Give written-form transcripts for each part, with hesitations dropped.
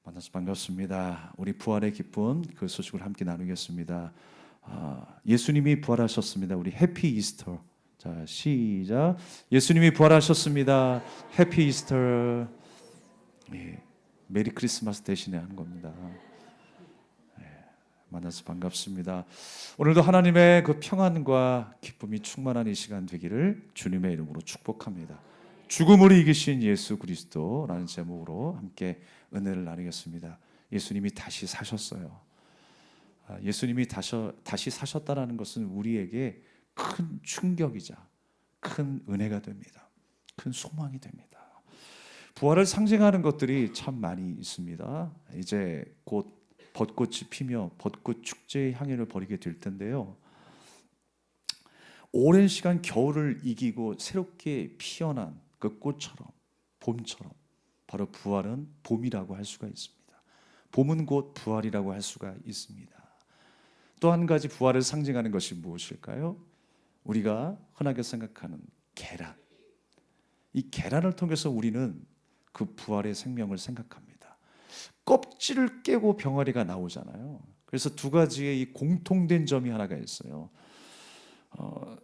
만나서 반갑습니다. 우리 부활의 기쁨 그 소식을 함께 나누겠습니다. 예수님이 부활하셨습니다. 우리 해피 이스터. 자, 시작. 예수님이 부활하셨습니다. 해피 이스터. 예, 메리 크리스마스 대신에 하는 겁니다. 만나서 반갑습니다. 오늘도 하나님의 그 평안과 기쁨이 충만한 이 시간 되기를 주님의 이름으로 축복합니다. 죽음을 이기신 예수 그리스도라는 제목으로 함께 은혜를 나누겠습니다. 예수님이 다시 사셨어요. 예수님이 다시 사셨다는 것은 우리에게 큰 충격이자 큰 은혜가 됩니다. 큰 소망이 됩니다. 부활을 상징하는 것들이 참 많이 있습니다. 이제 곧 벚꽃이 피며 벚꽃 축제의 향연을 벌이게 될 텐데요. 오랜 시간 겨울을 이기고 새롭게 피어난 그 꽃처럼, 봄처럼 바로 부활은 봄이라고 할 수가 있습니다. 봄은 곧 부활이라고 할 수가 있습니다. 또 한 가지 부활을 상징하는 것이 무엇일까요? 우리가 흔하게 생각하는 계란. 이 계란을 통해서 우리는 그 부활의 생명을 생각합니다. 껍질을 깨고 병아리가 나오잖아요. 그래서 두 가지의 이 공통된 점이 하나가 있어요.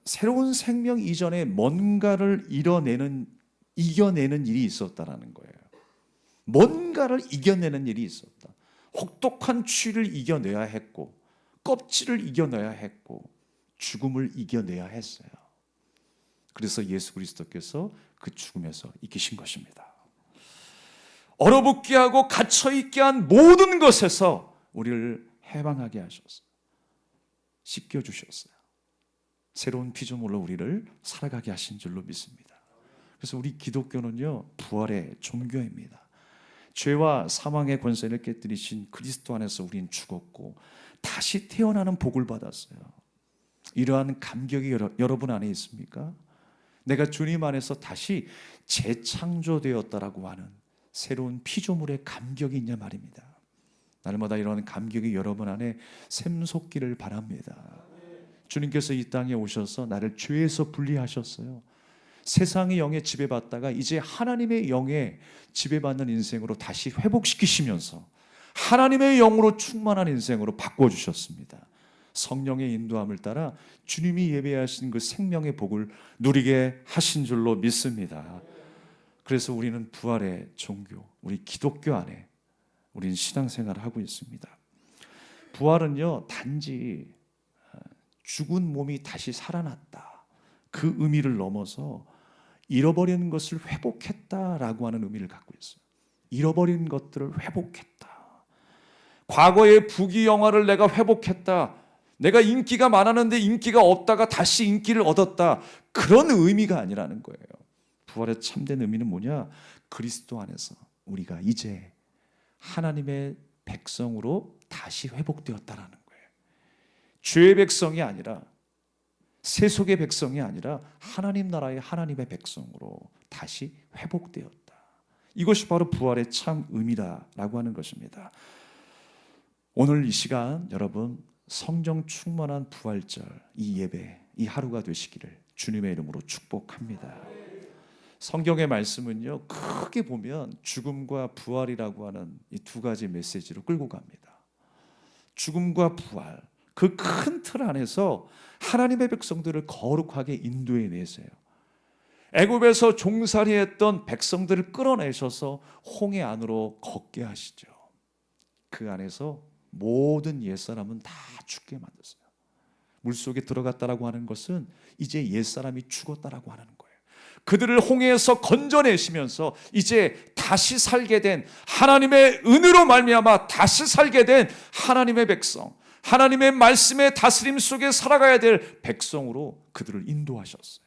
새로운 생명 이전에 뭔가를 이겨내는 일이 있었다라는 거예요. 뭔가를 이겨내는 일이 있었다. 혹독한 추위를 이겨내야 했고, 껍질을 이겨내야 했고, 죽음을 이겨내야 했어요. 그래서 예수 그리스도께서 그 죽음에서 이기신 것입니다. 얼어붙게 하고 갇혀있게 한 모든 것에서 우리를 해방하게 하셨어요. 씻겨주셨어요. 새로운 피조물로 우리를 살아가게 하신 줄로 믿습니다. 그래서 우리 기독교는요, 부활의 종교입니다. 죄와 사망의 권세를 깨뜨리신 그리스도 안에서 우리는 죽었고 다시 태어나는 복을 받았어요. 이러한 감격이 여러분 안에 있습니까? 내가 주님 안에서 다시 재창조되었다라고 하는 새로운 피조물의 감격이 있냐 말입니다. 날마다 이런 감격이 여러분 안에 샘솟기를 바랍니다. 주님께서 이 땅에 오셔서 나를 죄에서 분리하셨어요. 세상의 영에 지배받다가 이제 하나님의 영에 지배받는 인생으로 다시 회복시키시면서 하나님의 영으로 충만한 인생으로 바꿔주셨습니다. 성령의 인도함을 따라 주님이 예배하신 그 생명의 복을 누리게 하신 줄로 믿습니다. 그래서 우리는 부활의 종교, 우리 기독교 안에 우리는 신앙생활을 하고 있습니다. 부활은요, 단지 죽은 몸이 다시 살아났다, 그 의미를 넘어서 잃어버린 것을 회복했다라고 하는 의미를 갖고 있어요. 잃어버린 것들을 회복했다. 과거의 부귀영화를 내가 회복했다. 내가 인기가 많았는데 인기가 없다가 다시 인기를 얻었다. 그런 의미가 아니라는 거예요. 부활의 참된 의미는 뭐냐? 그리스도 안에서 우리가 이제 하나님의 백성으로 다시 회복되었다라는 거예요. 죄의 백성이 아니라, 세속의 백성이 아니라 하나님 나라의 하나님의 백성으로 다시 회복되었다. 이것이 바로 부활의 참 의미다라고 하는 것입니다. 오늘 이 시간 여러분 성령 충만한 부활절 이 예배, 이 하루가 되시기를 주님의 이름으로 축복합니다. 성경의 말씀은요, 크게 보면 죽음과 부활이라고 하는 이 두 가지 메시지로 끌고 갑니다. 죽음과 부활, 그 큰 틀 안에서 하나님의 백성들을 거룩하게 인도해 내세요. 애굽에서 종살이했던 백성들을 끌어내셔서 홍해 안으로 걷게 하시죠. 그 안에서 모든 옛사람은 다 죽게 만드세요. 물속에 들어갔다라고 하는 것은 이제 옛사람이 죽었다라고 하는 거예요. 그들을 홍해에서 건져내시면서 이제 다시 살게 된, 하나님의 은혜로 말미암아 다시 살게 된 하나님의 백성, 하나님의 말씀의 다스림 속에 살아가야 될 백성으로 그들을 인도하셨어요.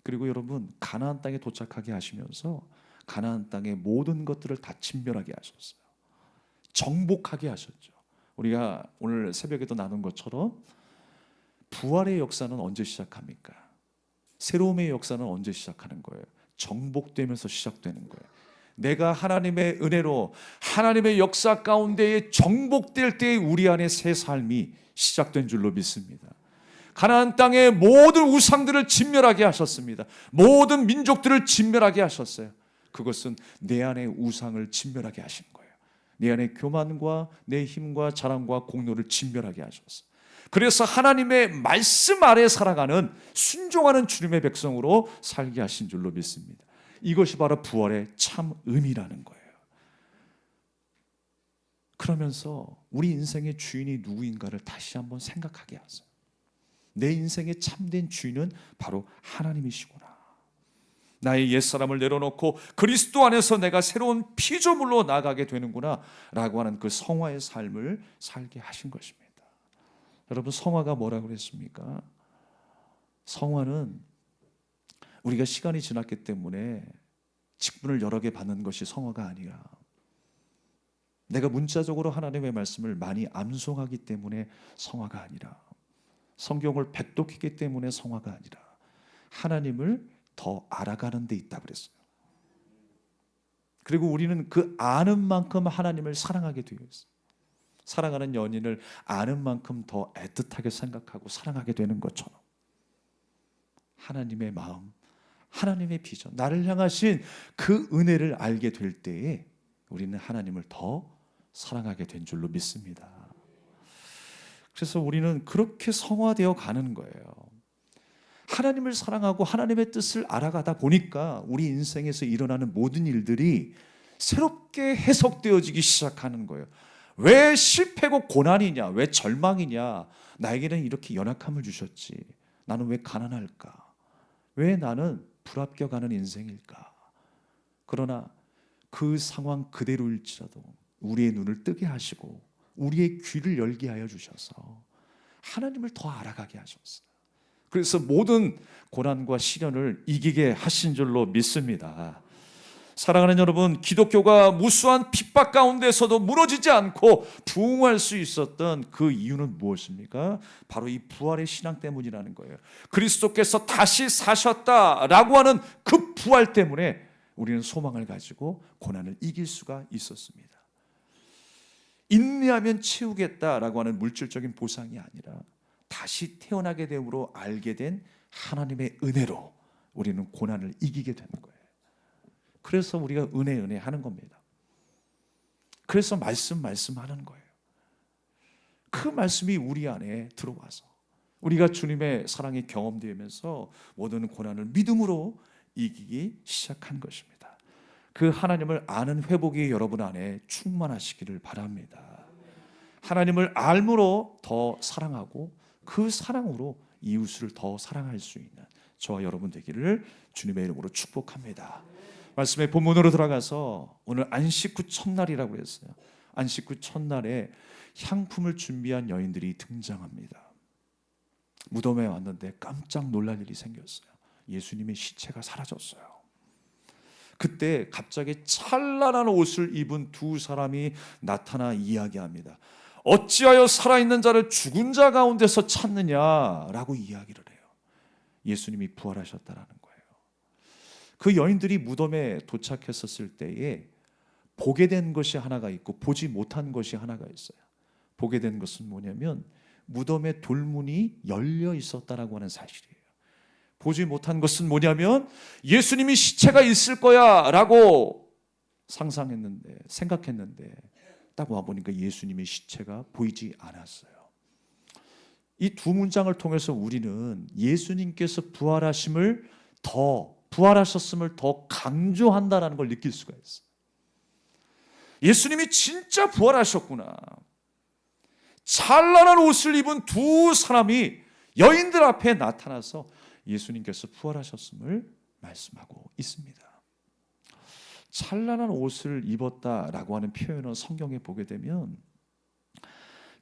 그리고 여러분, 가나안 땅에 도착하게 하시면서 가나안 땅의 모든 것들을 다 진멸하게 하셨어요. 정복하게 하셨죠. 우리가 오늘 새벽에도 나눈 것처럼 부활의 역사는 언제 시작합니까? 새로움의 역사는 언제 시작하는 거예요? 정복되면서 시작되는 거예요. 내가 하나님의 은혜로 하나님의 역사 가운데에 정복될 때에 우리 안에 새 삶이 시작된 줄로 믿습니다. 가나안 땅의 모든 우상들을 진멸하게 하셨습니다. 모든 민족들을 진멸하게 하셨어요. 그것은 내 안의 우상을 진멸하게 하신 거예요. 내 안의 교만과 내 힘과 자랑과 공로를 진멸하게 하셨어요. 그래서 하나님의 말씀 아래 살아가는 순종하는 주님의 백성으로 살게 하신 줄로 믿습니다. 이것이 바로 부활의 참 의미라는 거예요. 그러면서 우리 인생의 주인이 누구인가를 다시 한번 생각하게 하세요. 내 인생의 참된 주인은 바로 하나님이시구나. 나의 옛사람을 내려놓고 그리스도 안에서 내가 새로운 피조물로 나아가게 되는구나 라고 하는 그 성화의 삶을 살게 하신 것입니다. 여러분, 성화가 뭐라고 그랬습니까? 성화는 우리가 시간이 지났기 때문에 직분을 여러 개 받는 것이 성화가 아니라, 내가 문자적으로 하나님의 말씀을 많이 암송하기 때문에 성화가 아니라, 성경을 백독했기 때문에 성화가 아니라, 하나님을 더 알아가는 데 있다 그랬어요. 그리고 우리는 그 아는 만큼 하나님을 사랑하게 되어 있어요. 사랑하는 연인을 아는 만큼 더 애틋하게 생각하고 사랑하게 되는 것처럼, 하나님의 마음, 하나님의 비전, 나를 향하신 그 은혜를 알게 될 때에 우리는 하나님을 더 사랑하게 된 줄로 믿습니다. 그래서 우리는 그렇게 성화되어 가는 거예요. 하나님을 사랑하고 하나님의 뜻을 알아가다 보니까 우리 인생에서 일어나는 모든 일들이 새롭게 해석되어지기 시작하는 거예요. 왜 실패고 고난이냐? 왜 절망이냐? 나에게는 이렇게 연약함을 주셨지. 나는 왜 가난할까? 왜 나는 불합격하는 인생일까? 그러나 그 상황 그대로일지라도 우리의 눈을 뜨게 하시고 우리의 귀를 열게 하여 주셔서 하나님을 더 알아가게 하셨어요. 그래서 모든 고난과 시련을 이기게 하신 줄로 믿습니다. 사랑하는 여러분, 기독교가 무수한 핍박 가운데서도 무너지지 않고 부흥할 수 있었던 그 이유는 무엇입니까? 바로 이 부활의 신앙 때문이라는 거예요. 그리스도께서 다시 사셨다라고 하는 그 부활 때문에 우리는 소망을 가지고 고난을 이길 수가 있었습니다. 인내하면 채우겠다라고 하는 물질적인 보상이 아니라 다시 태어나게 됨으로 알게 된 하나님의 은혜로 우리는 고난을 이기게 되는 거예요. 그래서 우리가 은혜 하는 겁니다. 그래서 말씀하는 거예요. 그 말씀이 우리 안에 들어와서 우리가 주님의 사랑이 경험되면서 모든 고난을 믿음으로 이기기 시작한 것입니다. 그 하나님을 아는 회복이 여러분 안에 충만하시기를 바랍니다. 하나님을 알므로 더 사랑하고 그 사랑으로 이웃을 더 사랑할 수 있는 저와 여러분 되기를 주님의 이름으로 축복합니다. 말씀의 본문으로 들어가서 오늘 안식 후 첫날이라고 했어요. 안식 후 첫날에 향품을 준비한 여인들이 등장합니다. 무덤에 왔는데 깜짝 놀랄 일이 생겼어요. 예수님의 시체가 사라졌어요. 그때 갑자기 찬란한 옷을 입은 두 사람이 나타나 이야기합니다. 어찌하여 살아있는 자를 죽은 자 가운데서 찾느냐라고 이야기를 해요. 예수님이 부활하셨다라는 거예요. 그 여인들이 무덤에 도착했었을 때에 보게 된 것이 하나가 있고 보지 못한 것이 하나가 있어요. 보게 된 것은 뭐냐면 무덤의 돌문이 열려 있었다라고 하는 사실이에요. 보지 못한 것은 뭐냐면 예수님이 시체가 있을 거야 라고 상상했는데, 생각했는데 딱 와보니까 예수님의 시체가 보이지 않았어요. 이 두 문장을 통해서 우리는 예수님께서 부활하셨음을 더 강조한다는 걸 느낄 수가 있어요. 예수님이 진짜 부활하셨구나. 찬란한 옷을 입은 두 사람이 여인들 앞에 나타나서 예수님께서 부활하셨음을 말씀하고 있습니다. 찬란한 옷을 입었다라고 하는 표현은 성경에 보게 되면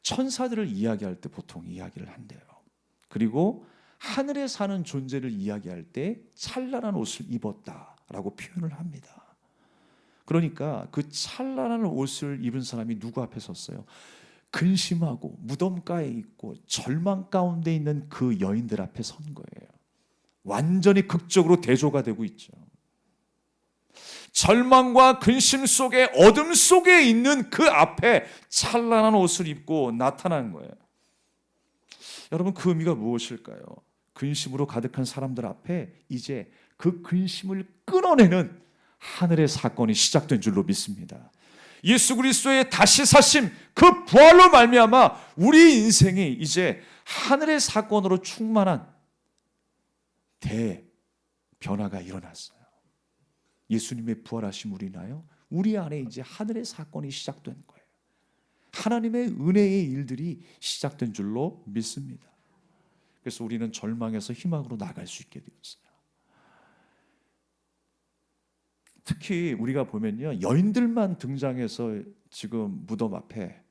천사들을 이야기할 때 보통 이야기를 한대요. 그리고 하늘에 사는 존재를 이야기할 때 찬란한 옷을 입었다라고 표현을 합니다. 그러니까 그 찬란한 옷을 입은 사람이 누구 앞에 섰어요? 근심하고 무덤가에 있고 절망 가운데 있는 그 여인들 앞에 선 거예요. 완전히 극적으로 대조가 되고 있죠. 절망과 근심 속에, 어둠 속에 있는 그 앞에 찬란한 옷을 입고 나타난 거예요. 여러분, 그 의미가 무엇일까요? 근심으로 가득한 사람들 앞에 이제 그 근심을 끊어내는 하늘의 사건이 시작된 줄로 믿습니다. 예수 그리스도의 다시 사심, 그 부활로 말미암아 우리 인생이 이제 하늘의 사건으로 충만한 대변화가 일어났어요. 예수님의 부활하심으로 인하여 우리 안에 이제 하늘의 사건이 시작된 거예요. 하나님의 은혜의 일들이 시작된 줄로 믿습니다. 그래서 우리는 절망에서 희망으로 나갈 수 있게 되었어요. 특히 우리가 보면요, 여인들만 등장해서 지금 무덤 앞에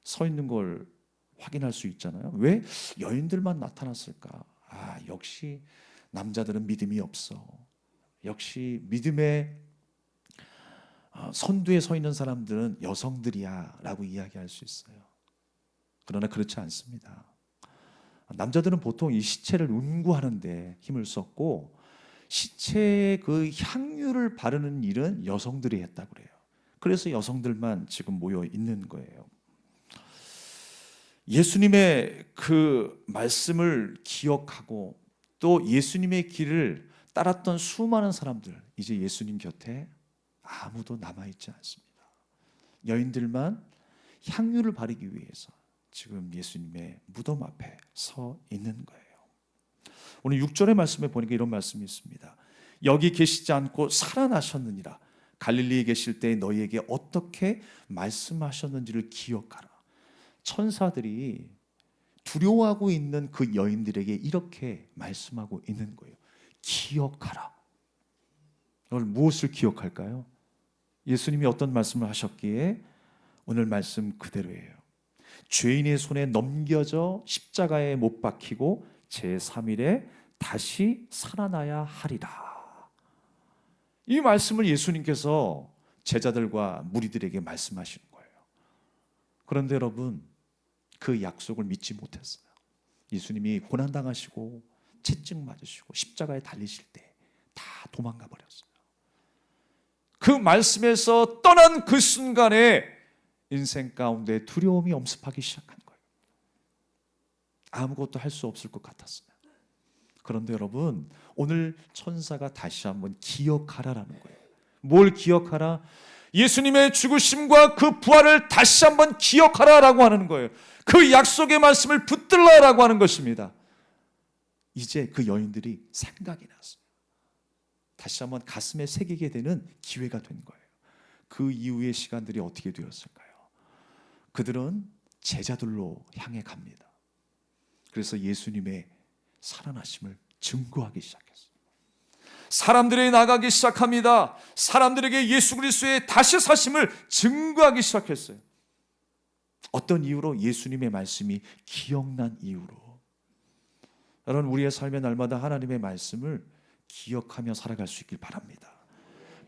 서 있는 걸 확인할 수 있잖아요. 왜 여인들만 나타났을까? 역시 남자들은 믿음이 없어. 역시 믿음의 선두에 서 있는 사람들은 여성들이야 라고 이야기할 수 있어요. 그러나 그렇지 않습니다. 남자들은 보통 이 시체를 운구하는데 힘을 썼고, 시체에 그 향유를 바르는 일은 여성들이 했다고 그래요. 그래서 여성들만 지금 모여 있는 거예요. 예수님의 그 말씀을 기억하고 또 예수님의 길을 따랐던 수많은 사람들, 이제 예수님 곁에 아무도 남아있지 않습니다. 여인들만 향유를 바르기 위해서 지금 예수님의 무덤 앞에 서 있는 거예요. 오늘 6절의 말씀에 보니까 이런 말씀이 있습니다. 여기 계시지 않고 살아나셨느니라. 갈릴리에 계실 때 너희에게 어떻게 말씀하셨는지를 기억하라. 천사들이 두려워하고 있는 그 여인들에게 이렇게 말씀하고 있는 거예요. 기억하라. 오늘 무엇을 기억할까요? 예수님이 어떤 말씀을 하셨기에 오늘 말씀 그대로예요. 죄인의 손에 넘겨져 십자가에 못 박히고 제3일에 다시 살아나야 하리라. 이 말씀을 예수님께서 제자들과 무리들에게 말씀하시는 거예요. 그런데 여러분, 그 약속을 믿지 못했어요. 예수님이 고난당하시고 채찍 맞으시고 십자가에 달리실 때 다 도망가 버렸어요. 그 말씀에서 떠난 그 순간에 인생 가운데 두려움이 엄습하기 시작한 거예요. 아무것도 할 수 없을 것 같았어요. 그런데 여러분, 오늘 천사가 다시 한번 기억하라라는 거예요. 뭘 기억하라? 예수님의 죽으심과 그 부활을 다시 한번 기억하라라고 하는 거예요. 그 약속의 말씀을 붙들라라고 하는 것입니다. 이제 그 여인들이 생각이 났어요. 다시 한번 가슴에 새기게 되는 기회가 된 거예요. 그 이후의 시간들이 어떻게 되었을까요? 그들은 제자들로 향해 갑니다. 그래서 예수님의 살아나심을 증거하기 시작했어요. 사람들이 나가기 시작합니다. 사람들에게 예수 그리스도의 다시 사심을 증거하기 시작했어요. 어떤 이유로? 예수님의 말씀이 기억난 이유로. 여러분, 우리의 삶의 날마다 하나님의 말씀을 기억하며 살아갈 수 있길 바랍니다.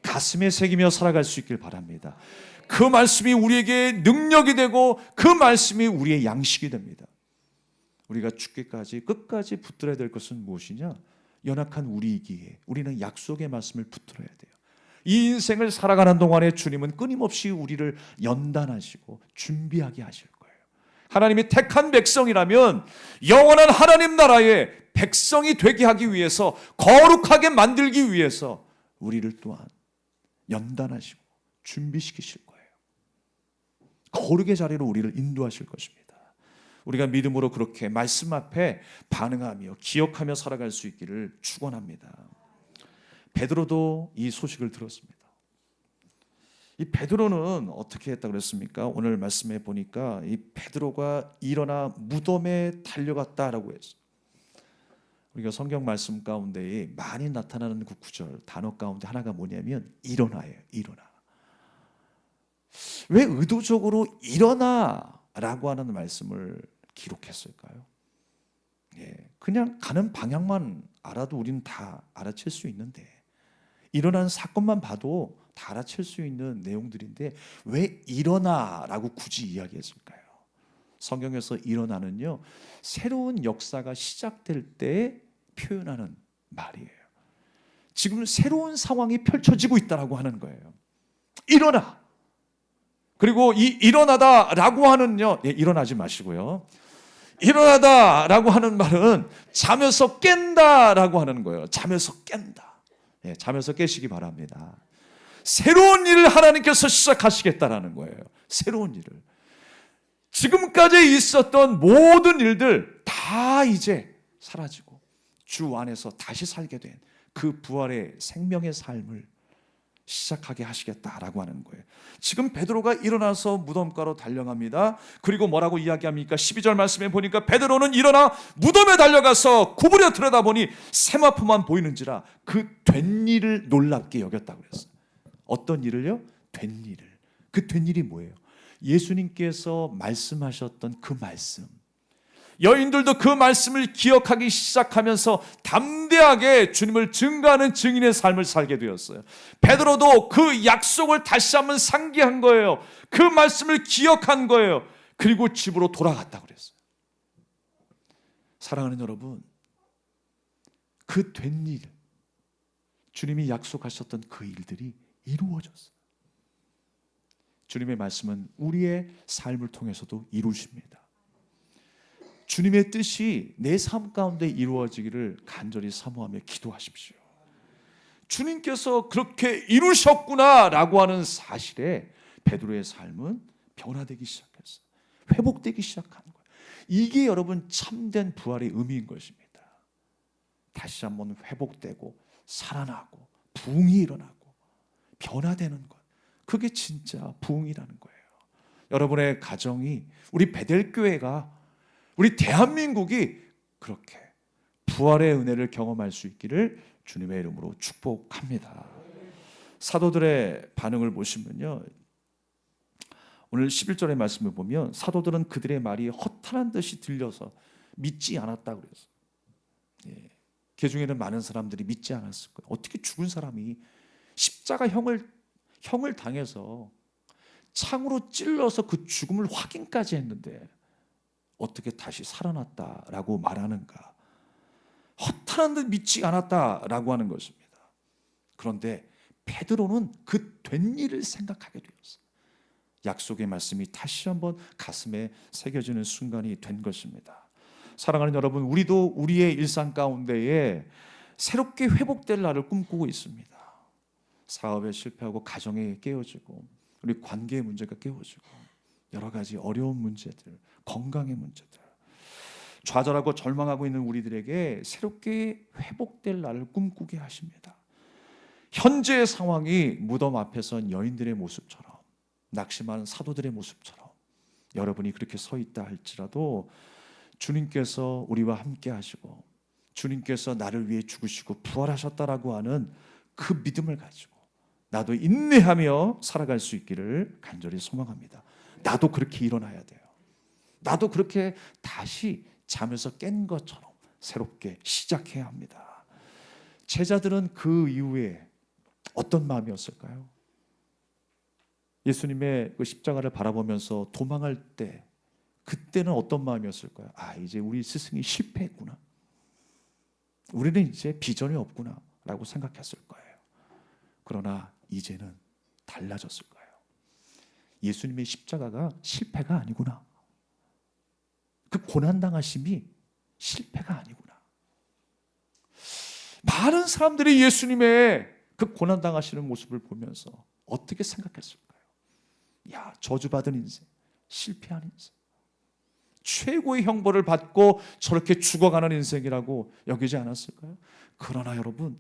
가슴에 새기며 살아갈 수 있길 바랍니다. 그 말씀이 우리에게 능력이 되고 그 말씀이 우리의 양식이 됩니다. 우리가 죽기까지 끝까지 붙들어야 될 것은 무엇이냐? 연약한 우리이기에 우리는 약속의 말씀을 붙들어야 돼요. 이 인생을 살아가는 동안에 주님은 끊임없이 우리를 연단하시고 준비하게 하실 거예요. 하나님이 택한 백성이라면 영원한 하나님 나라의 백성이 되게 하기 위해서, 거룩하게 만들기 위해서 우리를 또한 연단하시고 준비시키실 거예요. 거룩의 자리로 우리를 인도하실 것입니다. 우리가 믿음으로 그렇게 말씀 앞에 반응하며 기억하며 살아갈 수 있기를 축원합니다. 베드로도 이 소식을 들었습니다. 이 베드로는 어떻게 했다고 그랬습니까? 오늘 말씀해 보니까 이 베드로가 일어나 무덤에 달려갔다라고 했어요. 우리가 성경 말씀 가운데 많이 나타나는 그 구절, 단어 가운데 하나가 뭐냐면 일어나예요. 일어나. 왜 의도적으로 일어나라고 하는 말씀을 기록했을까요? 그냥 가는 방향만 알아도 우리는 다 알아챌 수 있는데, 일어나는 사건만 봐도 다 알아챌 수 있는 내용들인데 왜 일어나라고 굳이 이야기했을까요? 성경에서 일어나는요, 새로운 역사가 시작될 때 표현하는 말이에요. 지금 새로운 상황이 펼쳐지고 있다라고 하는 거예요. 일어나. 그리고 이 일어나다라고 하는요, 일어나지 마시고요. 일어나다라고 하는 말은 잠에서 깬다라고 하는 거예요. 잠에서 깬다. 잠에서 깨시기 바랍니다. 새로운 일을 하나님께서 시작하시겠다라는 거예요. 새로운 일을. 지금까지 있었던 모든 일들 다 이제 사라지고 주 안에서 다시 살게 된 그 부활의 생명의 삶을 시작하게 하시겠다라고 하는 거예요. 지금 베드로가 일어나서 무덤가로 달려갑니다. 그리고 뭐라고 이야기합니까? 12절 말씀에 보니까 베드로는 일어나 무덤에 달려가서 구부려 들여다보니 세마포만 보이는지라 그 된 일을 놀랍게 여겼다고 그랬어요. 어떤 일을요? 된 일을. 그 된 일이 뭐예요? 예수님께서 말씀하셨던 그 말씀. 여인들도 그 말씀을 기억하기 시작하면서 담대하게 주님을 증거하는 증인의 삶을 살게 되었어요. 베드로도 그 약속을 다시 한번 상기한 거예요. 그 말씀을 기억한 거예요. 그리고 집으로 돌아갔다고 그랬어요. 사랑하는 여러분, 그 된 일, 주님이 약속하셨던 그 일들이 이루어졌어요. 주님의 말씀은 우리의 삶을 통해서도 이루십니다. 주님의 뜻이 내 삶 가운데 이루어지기를 간절히 사모하며 기도하십시오. 주님께서 그렇게 이루셨구나라고 하는 사실에 베드로의 삶은 변화되기 시작했어요. 회복되기 시작한 거예요. 이게 여러분 참된 부활의 의미인 것입니다. 다시 한번 회복되고 살아나고 부흥이 일어나고 변화되는 것. 그게 진짜 부흥이라는 거예요. 여러분의 가정이, 우리 베델교회가, 우리 대한민국이 그렇게 부활의 은혜를 경험할 수 있기를 주님의 이름으로 축복합니다. 사도들의 반응을 보시면요, 오늘 11절의 말씀을 보면 사도들은 그들의 말이 허탄한 듯이 들려서 믿지 않았다고 그랬어요. 그 중에는 많은 사람들이 믿지 않았을 거예요. 어떻게 죽은 사람이 십자가 형을 당해서 창으로 찔러서 그 죽음을 확인까지 했는데 어떻게 다시 살아났다라고 말하는가? 허탄한 듯 믿지 않았다라고 하는 것입니다. 그런데 베드로는 그 된 일을 생각하게 되었어요. 약속의 말씀이 다시 한번 가슴에 새겨지는 순간이 된 것입니다. 사랑하는 여러분, 우리도 우리의 일상 가운데에 새롭게 회복될 날을 꿈꾸고 있습니다. 사업에 실패하고 가정에 깨어지고 우리 관계의 문제가 깨어지고 여러 가지 어려운 문제들, 건강의 문제들, 좌절하고 절망하고 있는 우리들에게 새롭게 회복될 날을 꿈꾸게 하십니다. 현재의 상황이 무덤 앞에 선 여인들의 모습처럼, 낙심하는 사도들의 모습처럼 여러분이 그렇게 서 있다 할지라도 주님께서 우리와 함께 하시고 주님께서 나를 위해 죽으시고 부활하셨다라고 하는 그 믿음을 가지고 나도 인내하며 살아갈 수 있기를 간절히 소망합니다. 나도 그렇게 일어나야 돼요. 나도 그렇게 다시 잠에서 깬 것처럼 새롭게 시작해야 합니다. 제자들은 그 이후에 어떤 마음이었을까요? 예수님의 그 십자가를 바라보면서 도망할 때 그때는 어떤 마음이었을까요? 아, 이제 우리 스승이 실패했구나. 우리는 이제 비전이 없구나 라고 생각했을 거예요. 그러나 이제는 달라졌을 거예요. 예수님의 십자가가 실패가 아니구나. 그 고난당하심이 실패가 아니구나. 많은 사람들이 예수님의 그 고난당하시는 모습을 보면서 어떻게 생각했을까요? 야, 저주받은 인생, 실패한 인생, 최고의 형벌을 받고 저렇게 죽어가는 인생이라고 여기지 않았을까요? 그러나 여러분,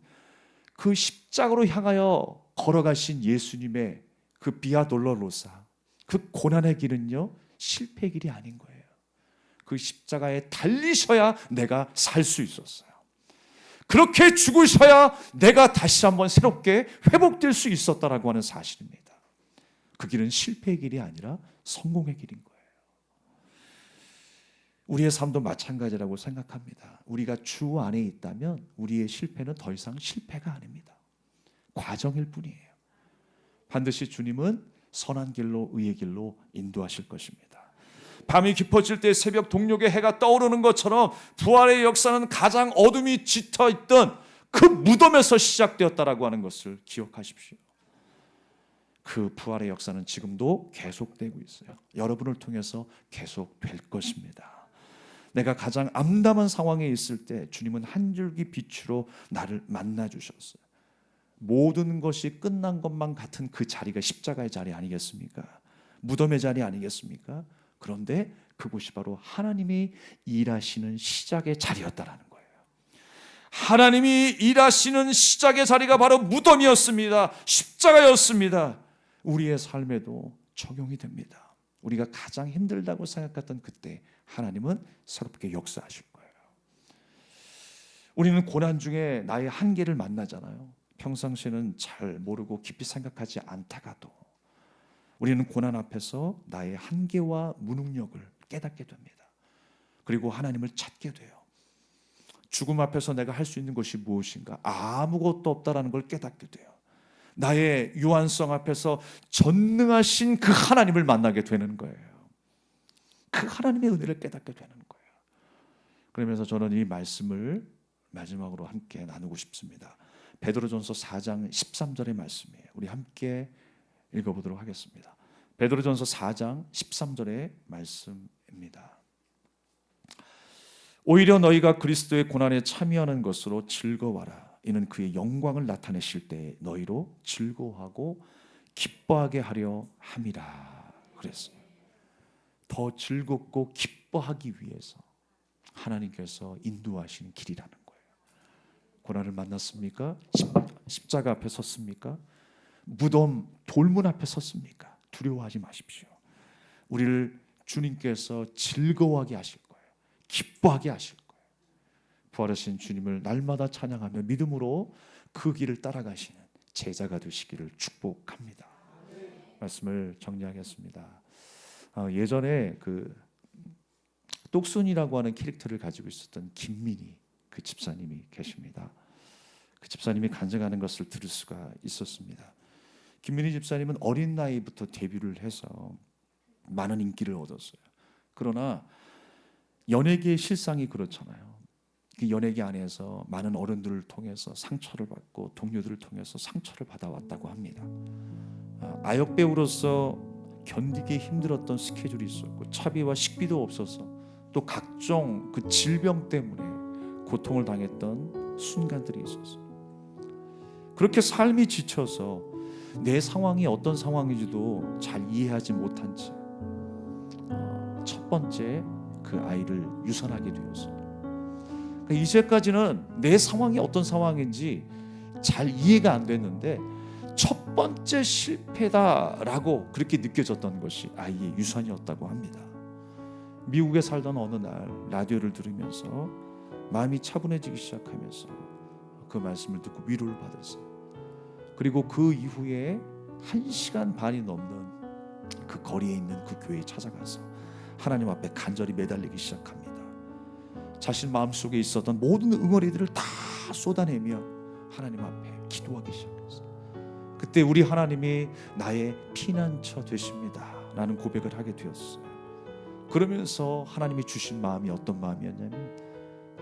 그 십자가로 향하여 걸어가신 예수님의 그 비아 돌로로사, 그 고난의 길은요 실패의 길이 아닌 거예요. 그 십자가에 달리셔야 내가 살 수 있었어요. 그렇게 죽으셔야 내가 다시 한번 새롭게 회복될 수 있었다라고 하는 사실입니다. 그 길은 실패의 길이 아니라 성공의 길인 거예요. 우리의 삶도 마찬가지라고 생각합니다. 우리가 주 안에 있다면 우리의 실패는 더 이상 실패가 아닙니다. 과정일 뿐이에요. 반드시 주님은 선한 길로, 의의 길로 인도하실 것입니다. 밤이 깊어질 때 새벽 동력의 해가 떠오르는 것처럼 부활의 역사는 가장 어둠이 짙어있던 그 무덤에서 시작되었다라고 하는 것을 기억하십시오. 그 부활의 역사는 지금도 계속되고 있어요. 여러분을 통해서 계속될 것입니다. 내가 가장 암담한 상황에 있을 때 주님은 한 줄기 빛으로 나를 만나 주셨어요. 모든 것이 끝난 것만 같은 그 자리가 십자가의 자리 아니겠습니까? 무덤의 자리 아니겠습니까? 그런데 그곳이 바로 하나님이 일하시는 시작의 자리였다라는 거예요. 하나님이 일하시는 시작의 자리가 바로 무덤이었습니다. 십자가였습니다. 우리의 삶에도 적용이 됩니다. 우리가 가장 힘들다고 생각했던 그때 하나님은 새롭게 역사하실 거예요. 우리는 고난 중에 나의 한계를 만나잖아요. 평상시에는 잘 모르고 깊이 생각하지 않다가도 우리는 고난 앞에서 나의 한계와 무능력을 깨닫게 됩니다. 그리고 하나님을 찾게 돼요. 죽음 앞에서 내가 할 수 있는 것이 무엇인가? 아무것도 없다라는 걸 깨닫게 돼요. 나의 유한성 앞에서 전능하신 그 하나님을 만나게 되는 거예요. 그 하나님의 은혜를 깨닫게 되는 거예요. 그러면서 저는 이 말씀을 마지막으로 함께 나누고 싶습니다. 베드로전서 4장 13절의 말씀이에요. 우리 함께 읽어보도록 하겠습니다. 베드로전서 4장 13절의 말씀입니다. 오히려 너희가 그리스도의 고난에 참여하는 것으로 즐거워하라. 이는 그의 영광을 나타내실 때 너희로 즐거워하고 기뻐하게 하려 함이라 그랬어요. 더 즐겁고 기뻐하기 위해서 하나님께서 인도하시는 길이라는 거예요. 고난을 만났습니까? 십자가 앞에 섰습니까? 무덤 돌문 앞에 섰습니까? 두려워하지 마십시오. 우리를 주님께서 즐거워하게 하실 거예요. 기뻐하게 하실 거예요. 부활하신 주님을 날마다 찬양하며 믿음으로 그 길을 따라가시는 제자가 되시기를 축복합니다. 말씀을 정리하겠습니다. 예전에 그 똑순이라고 하는 캐릭터를 가지고 있었던 김민희 그 집사님이 계십니다. 그 집사님이 간증하는 것을 들을 수가 있었습니다. 김민희 집사님은 어린 나이부터 데뷔를 해서 많은 인기를 얻었어요. 그러나 연예계의 실상이 그렇잖아요. 그 연예계 안에서 많은 어른들을 통해서 상처를 받고 동료들을 통해서 상처를 받아왔다고 합니다. 아역 배우로서 견디기 힘들었던 스케줄이 있었고 차비와 식비도 없어서 또 각종 그 질병 때문에 고통을 당했던 순간들이 있었어요. 그렇게 삶이 지쳐서 내 상황이 어떤 상황인지도 잘 이해하지 못한 채 첫 번째 그 아이를 유산하게 되었습니다. 그러니까 이제까지는 내 상황이 어떤 상황인지 잘 이해가 안 됐는데 첫 번째 실패다라고 그렇게 느껴졌던 것이 아이의 유산이었다고 합니다. 미국에 살던 어느 날 라디오를 들으면서 마음이 차분해지기 시작하면서 그 말씀을 듣고 위로를 받았어요. 그리고 그 이후에 1시간 반이 넘는 그 거리에 있는 그 교회에 찾아가서 하나님 앞에 간절히 매달리기 시작합니다. 자신 마음속에 있었던 모든 응어리들을 다 쏟아내며 하나님 앞에 기도하기 시작했어요. 그때 우리 하나님이 나의 피난처 되십니다 라는 고백을 하게 되었어요. 그러면서 하나님이 주신 마음이 어떤 마음이었냐면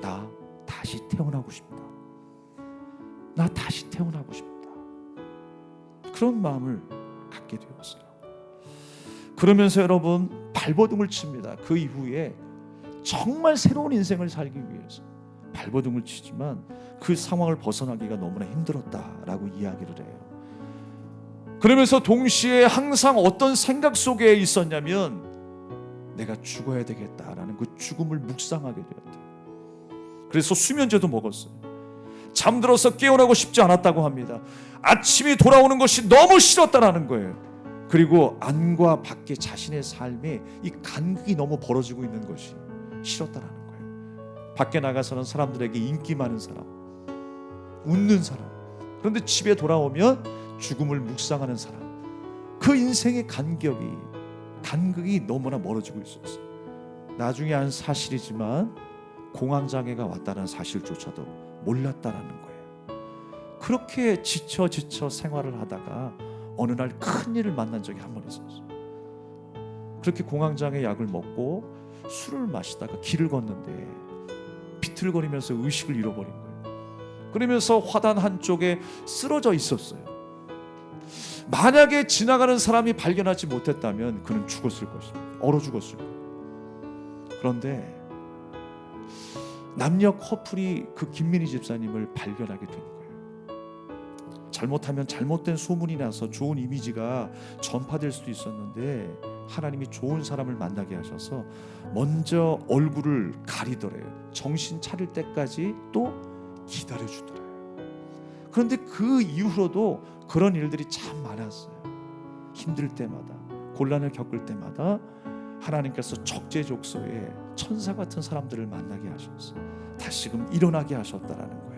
나 다시 태어나고 싶다. 나 다시 태어나고 싶다. 그런 마음을 갖게 되었어요. 그러면서 여러분 발버둥을 칩니다. 그 이후에 정말 새로운 인생을 살기 위해서 발버둥을 치지만 그 상황을 벗어나기가 너무나 힘들었다라고 이야기를 해요. 그러면서 동시에 항상 어떤 생각 속에 있었냐면 내가 죽어야 되겠다라는 그 죽음을 묵상하게 되었다. 그래서 수면제도 먹었어요. 잠들어서 깨어나고 싶지 않았다고 합니다. 아침이 돌아오는 것이 너무 싫었다라는 거예요. 그리고 안과 밖에 자신의 삶에 이 간극이 너무 벌어지고 있는 것이 싫었다라는 거예요. 밖에 나가서는 사람들에게 인기 많은 사람, 웃는 사람. 그런데 집에 돌아오면 죽음을 묵상하는 사람. 그 인생의 간극이 너무나 멀어지고 있었어요. 나중에 한 사실이지만 공황장애가 왔다는 사실조차도 몰랐다라는 거예요. 그렇게 지쳐 생활을 하다가 어느 날 큰일을 만난 적이 한 번 있었어요. 그렇게 공황장애 약을 먹고 술을 마시다가 길을 걷는데 비틀거리면서 의식을 잃어버린 거예요. 그러면서 화단 한쪽에 쓰러져 있었어요. 만약에 지나가는 사람이 발견하지 못했다면 그는 죽었을 것입니다. 얼어 죽었을 거예요. 그런데 남녀 커플이 그 김민희 집사님을 발견하게 된 거예요. 잘못하면 잘못된 소문이 나서 좋은 이미지가 전파될 수도 있었는데 하나님이 좋은 사람을 만나게 하셔서 먼저 얼굴을 가리더래요. 정신 차릴 때까지 또 기다려주더래요. 그런데 그 이후로도 그런 일들이 참 많았어요. 힘들 때마다, 곤란을 겪을 때마다 하나님께서 적재적소에 천사 같은 사람들을 만나게 하셔서 다시금 일어나게 하셨다라는 거예요.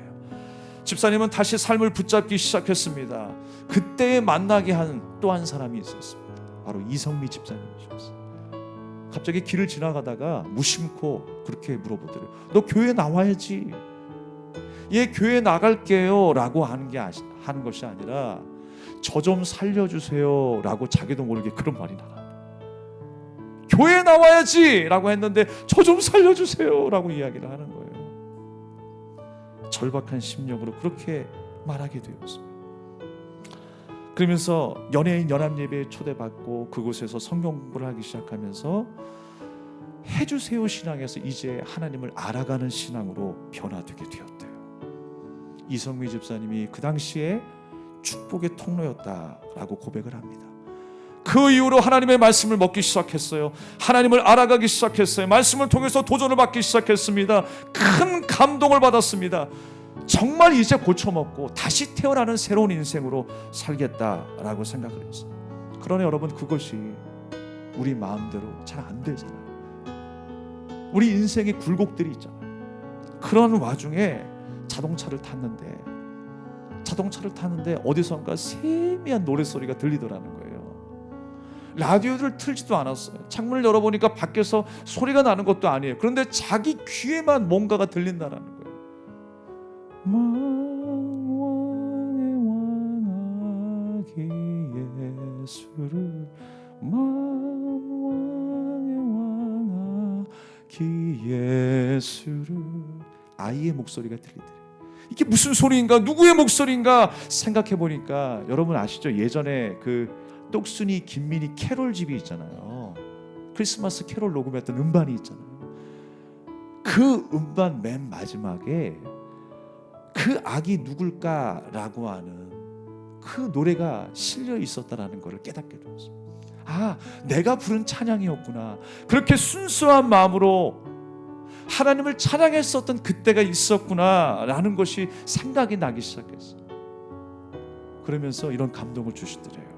집사님은 다시 삶을 붙잡기 시작했습니다. 그때 만나게 한 또 한 사람이 있었습니다. 바로 이성미 집사님이셨어요. 갑자기 길을 지나가다가 무심코 그렇게 물어보더래요. 너 교회 나와야지. 예, 교회 나갈게요 라고 하는 것이 아니라 저 좀 살려주세요 라고 자기도 모르게 그런 말이 나갑니다. 교회 나와야지 라고 했는데 저 좀 살려주세요 라고 이야기를 하는 거예요. 절박한 심령으로 그렇게 말하게 되었습니다. 그러면서 연예인 연합예배에 초대받고 그곳에서 성경 공부를 하기 시작하면서 해주세요 신앙에서 이제 하나님을 알아가는 신앙으로 변화되게 되었대요. 이성미 집사님이 그 당시에 축복의 통로였다라고 고백을 합니다. 그 이후로 하나님의 말씀을 먹기 시작했어요. 하나님을 알아가기 시작했어요. 말씀을 통해서 도전을 받기 시작했습니다. 큰 감동을 받았습니다. 정말 이제 고쳐먹고 다시 태어나는 새로운 인생으로 살겠다라고 생각을 했어요. 그러나 여러분, 그것이 우리 마음대로 잘 안 되잖아요. 우리 인생에 굴곡들이 있잖아요. 그런 와중에 자동차를 탔는데 어디선가 세미한 노랫소리가 들리더라는 거예요. 라디오를 틀지도 않았어요. 창문을 열어보니까 밖에서 소리가 나는 것도 아니에요. 그런데 자기 귀에만 뭔가가 들린다는 거예요. 만왕의 왕하기 예수를, 만왕의 왕하기 예수를. 아이의 목소리가 들리더래요. 이게 무슨 소리인가? 누구의 목소리인가? 생각해보니까 여러분 아시죠? 예전에 그 똑순이 김민희 캐롤 집이 있잖아요. 크리스마스 캐롤 녹음했던 음반이 있잖아요. 그 음반 맨 마지막에 그 악이 누굴까라고 하는 그 노래가 실려 있었다라는 것을 깨닫게 되었습니다. 아, 내가 부른 찬양이었구나. 그렇게 순수한 마음으로 하나님을 찬양했었던 그때가 있었구나라는 것이 생각이 나기 시작했어요. 그러면서 이런 감동을 주시더래요.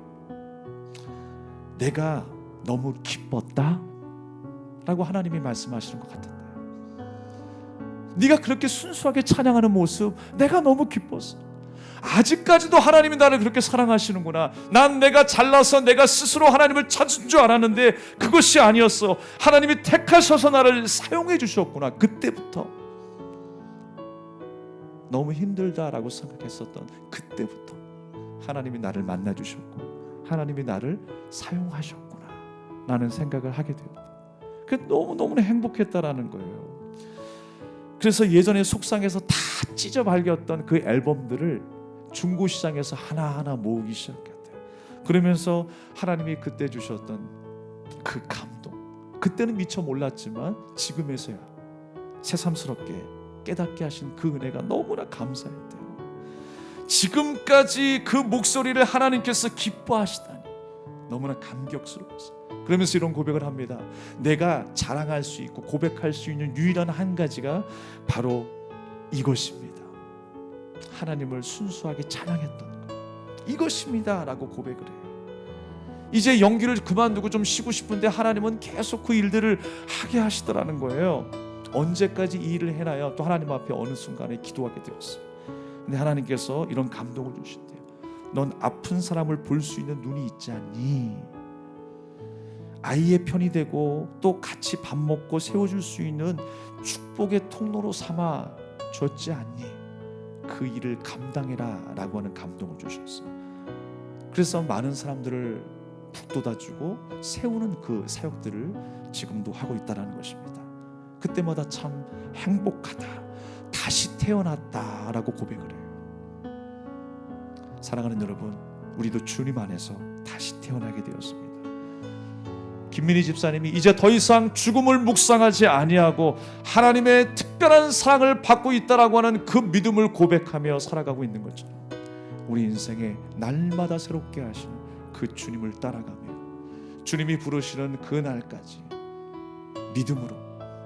내가 너무 기뻤다 라고 하나님이 말씀하시는 것 같은데, 네가 그렇게 순수하게 찬양하는 모습 내가 너무 기뻤어. 아직까지도 하나님이 나를 그렇게 사랑하시는구나. 난 내가 잘나서 내가 스스로 하나님을 찾은 줄 알았는데 그것이 아니었어. 하나님이 택하셔서 나를 사용해 주셨구나. 그때부터 너무 힘들다라고 생각했었던 그때부터 하나님이 나를 만나 주셨고 하나님이 나를 사용하셨구나 라는 생각을 하게 되었다. 그게 너무너무 행복했다라는 거예요. 그래서 예전에 속상해서 다 찢어 발겼던 그 앨범들을 중고시장에서 하나하나 모으기 시작했대요. 그러면서 하나님이 그때 주셨던 그 감동, 그때는 미처 몰랐지만 지금에서야 새삼스럽게 깨닫게 하신 그 은혜가 너무나 감사했대요. 지금까지 그 목소리를 하나님께서 기뻐하시다니 너무나 감격스러웠어요. 그러면서 이런 고백을 합니다. 내가 자랑할 수 있고 고백할 수 있는 유일한 한 가지가 바로 이것입니다. 하나님을 순수하게 찬양했던 것, 이것입니다 라고 고백을 해요. 이제 연기를 그만두고 좀 쉬고 싶은데 하나님은 계속 그 일들을 하게 하시더라는 거예요. 언제까지 이 일을 해놔야 또 하나님 앞에 어느 순간에 기도하게 되었어요. 근데 하나님께서 이런 감동을 주신대요. 넌 아픈 사람을 볼 수 있는 눈이 있지 않니? 아이의 편이 되고 또 같이 밥 먹고 세워줄 수 있는 축복의 통로로 삼아 줬지 않니? 그 일을 감당해라 라고 하는 감동을 주셨어요. 그래서 많은 사람들을 북돋아주고 세우는 그 사역들을 지금도 하고 있다는 것입니다. 그때마다 참 행복하다, 다시 태어났다라고 고백을 해요. 사랑하는 여러분, 우리도 주님 안에서 다시 태어나게 되었습니다. 김민희 집사님이 이제 더 이상 죽음을 묵상하지 아니하고 하나님의 특별한 사랑을 받고 있다라고 하는 그 믿음을 고백하며 살아가고 있는 것처럼 우리 인생에 날마다 새롭게 하시는 그 주님을 따라가며 주님이 부르시는 그 날까지 믿음으로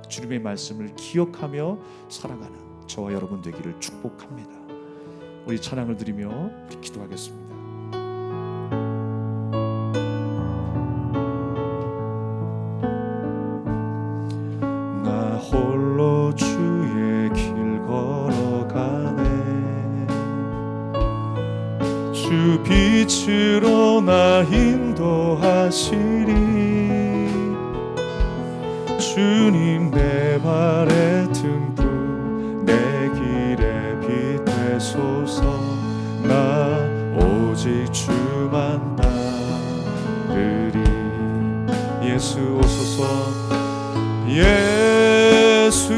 주님의 말씀을 기억하며 살아가는 저와 여러분 되기를 축복합니다. 우리 찬양을 드리며 우리 기도하겠습니다. 나 홀로 주의 길 걸어가네. 주 빛으로 나 인도하시리. 주님 내 발의 등불 내 길에 빛 되소서. 나 오직 주만 따르리. 예수 오소서. 예수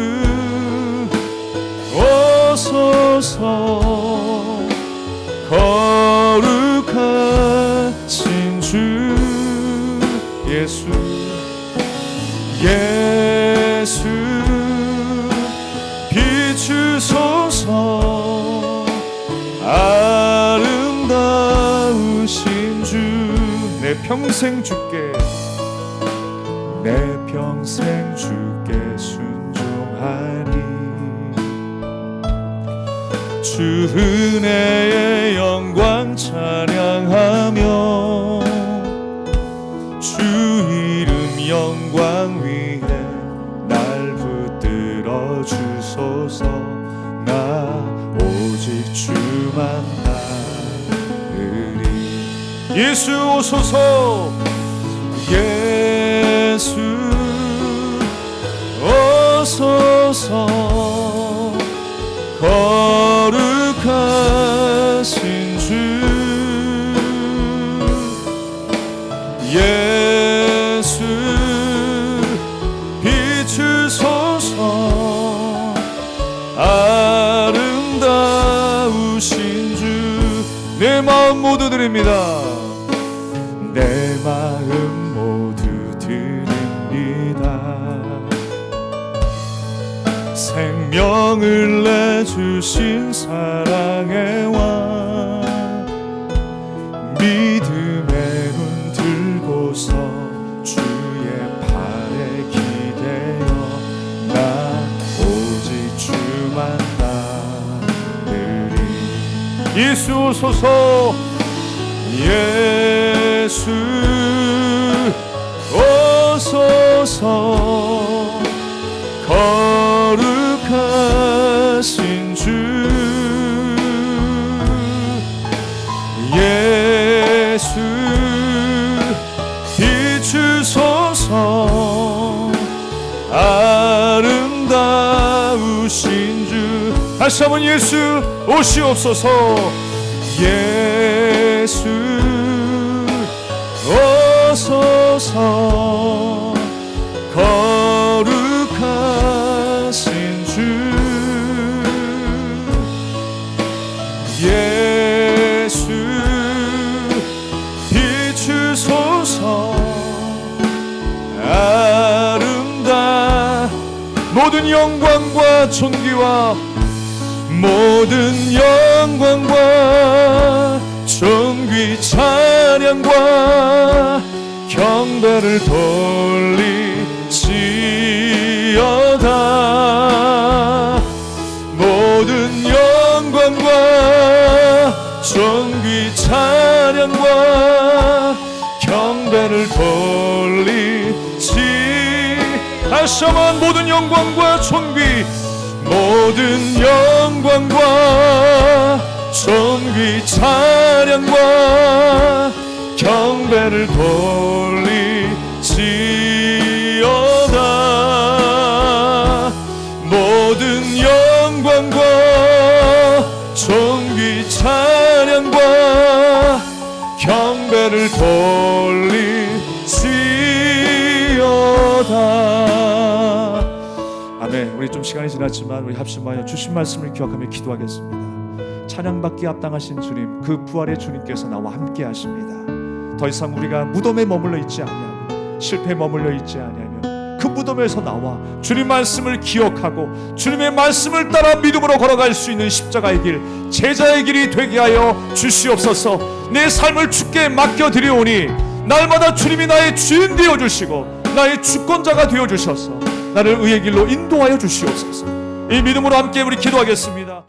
오소서. 거룩하신 주 예수 예수 비추소서. 아름다우신 주 내 평생 주께 내 평생 주께 순종하리. 주 은혜의 영광 찬양하며 주 이름 영광 위에 날 붙들어 주소서. 나 오직 주만 따르리. 예수 오소서. 예수 오소서. 거룩하신 주 예수 비추소서. 아름다우신 주 내 마음 모두 드립니다. 내 마음 모두 드립니다. 생명을 내주신 사랑의 왕 믿음의 눈 들고서 주의 발에 기대어 나 오직 주만 따르리. 예수 오소서. 예수 오소서. 거룩하신 주 예수 비추소서. 아름다우신 주 다시 한번 예수 오시옵소서. 예수 오소서. 거룩하신 주 예수 비추소서. 아름다 모든 영광과 존귀와 모든 영광과 존귀 찬양과 경배를 돌리지어다. 모든 영광과 존귀 찬양과 경배를 돌리지. 다시 한번 모든 영광과 존귀 모든 영광과 존귀 찬양과 경배를 돌리지어다. 모든 영광과 존귀 찬양과 경배를 돌리지어다. 아멘. 우리 좀 시간이 지났지만 우리 합심하여 주신 말씀을 기억하며 기도하겠습니다. 찬양받기 합당하신 주님, 그 부활의 주님께서 나와 함께 하십니다. 더 이상 우리가 무덤에 머물러 있지 아니하며 실패에 머물러 있지 아니하며 그 그 무덤에서 나와 주님 말씀을 기억하고 주님의 말씀을 따라 믿음으로 걸어갈 수 있는 십자가의 길, 제자의 길이 되게 하여 주시옵소서. 내 삶을 주께 맡겨드리오니 날마다 주님이 나의 주인 되어주시고 나의 주권자가 되어주셔서 나를 의의 길로 인도하여 주시옵소서. 이 믿음으로 함께 우리 기도하겠습니다.